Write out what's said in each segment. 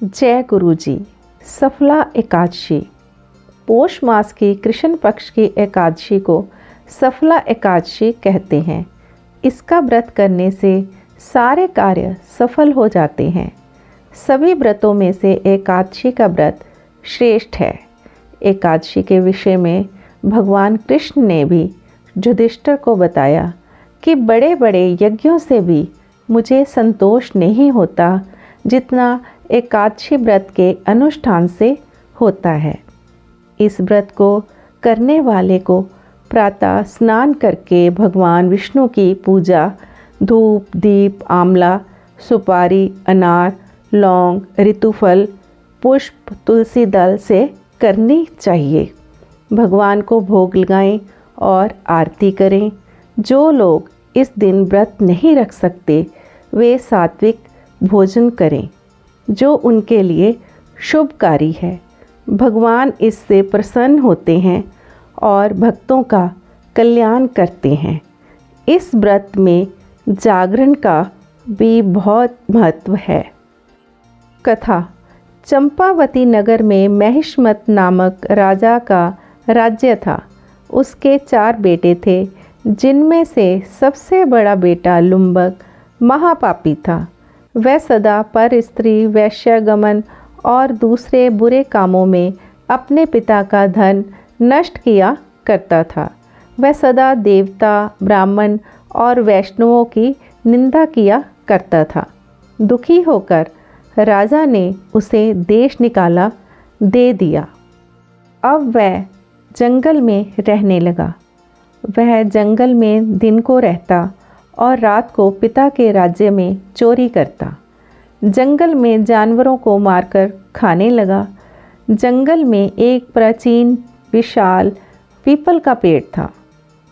जय गुरु जी। सफला एकादशी। पोष मास की कृष्ण पक्ष की एकादशी को सफला एकादशी कहते हैं। इसका व्रत करने से सारे कार्य सफल हो जाते हैं। सभी व्रतों में से एकादशी का व्रत श्रेष्ठ है। एकादशी के विषय में भगवान कृष्ण ने भी युधिष्ठिर को बताया कि बड़े बड़े यज्ञों से भी मुझे संतोष नहीं होता जितना एकादशी व्रत के अनुष्ठान से होता है। इस व्रत को करने वाले को प्रातः स्नान करके भगवान विष्णु की पूजा धूप, दीप, आंवला, सुपारी, अनार, लौंग, ऋतुफल, पुष्प, तुलसी दल से करनी चाहिए। भगवान को भोग लगाएं और आरती करें। जो लोग इस दिन व्रत नहीं रख सकते वे सात्विक भोजन करें जो उनके लिए शुभकारी है। भगवान इससे प्रसन्न होते हैं और भक्तों का कल्याण करते हैं। इस व्रत में जागरण का भी बहुत महत्व है। कथा। चंपावती नगर में महिष्मत नामक राजा का राज्य था। उसके 4 बेटे थे, जिनमें से सबसे बड़ा बेटा लुम्बक महापापी था। वह सदा पर स्त्री, वैश्यागमन और दूसरे बुरे कामों में अपने पिता का धन नष्ट किया करता था। वह सदा देवता, ब्राह्मण और वैष्णवों की निंदा किया करता था। दुखी होकर राजा ने उसे देश निकाला दे दिया। अब वह जंगल में रहने लगा। वह जंगल में दिन को रहता और रात को पिता के राज्य में चोरी करता। जंगल में जानवरों को मारकर खाने लगा। जंगल में एक प्राचीन विशाल पीपल का पेड़ था।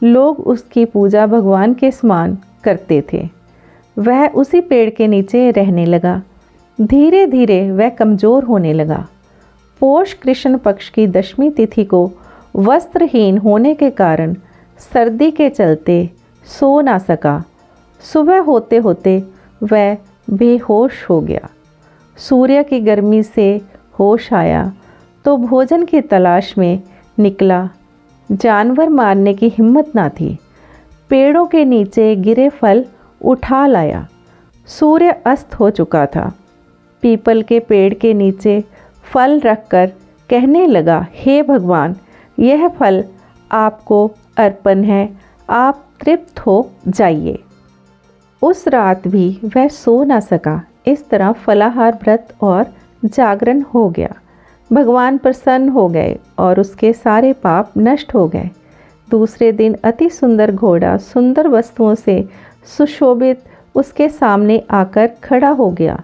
लोग उसकी पूजा भगवान के समान करते थे। वह उसी पेड़ के नीचे रहने लगा। धीरे धीरे वह कमज़ोर होने लगा। पोष कृष्ण पक्ष की दशमी तिथि को वस्त्रहीन होने के कारण सर्दी के चलते सो ना सका। सुबह होते होते वह बेहोश हो गया। सूर्य की गर्मी से होश आया तो भोजन की तलाश में निकला। जानवर मारने की हिम्मत ना थी। पेड़ों के नीचे गिरे फल उठा लाया। सूर्य अस्त हो चुका था। पीपल के पेड़ के नीचे फल रखकर कहने लगा, हे भगवान, यह फल आपको अर्पण है, आप तृप्त हो जाइए। उस रात भी वह सो ना सका। इस तरह फलाहार व्रत और जागरण हो गया। भगवान प्रसन्न हो गए और उसके सारे पाप नष्ट हो गए। दूसरे दिन अति सुंदर घोड़ा सुंदर वस्तुओं से सुशोभित उसके सामने आकर खड़ा हो गया।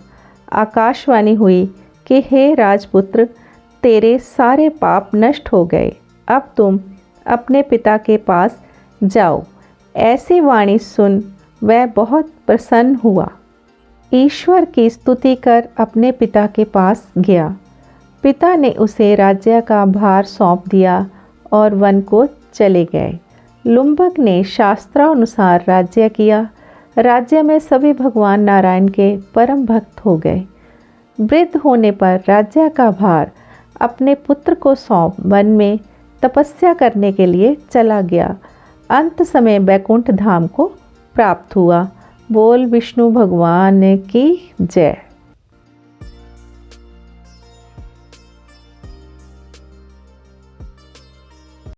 आकाशवाणी हुई कि हे राजपुत्र, तेरे सारे पाप नष्ट हो गए। अब तुम अपने पिता के पास जाओ। ऐसी वाणी सुन वह बहुत प्रसन्न हुआ। ईश्वर की स्तुति कर अपने पिता के पास गया। पिता ने उसे राज्य का भार सौंप दिया और वन को चले गए। लुम्बक ने शास्त्रानुसार राज्य किया। राज्य में सभी भगवान नारायण के परम भक्त हो गए। वृद्ध होने पर राज्य का भार अपने पुत्र को सौंप वन में तपस्या करने के लिए चला गया। अंत समय बैकुंठ धाम को प्राप्त हुआ। बोल विष्णु भगवान की जय।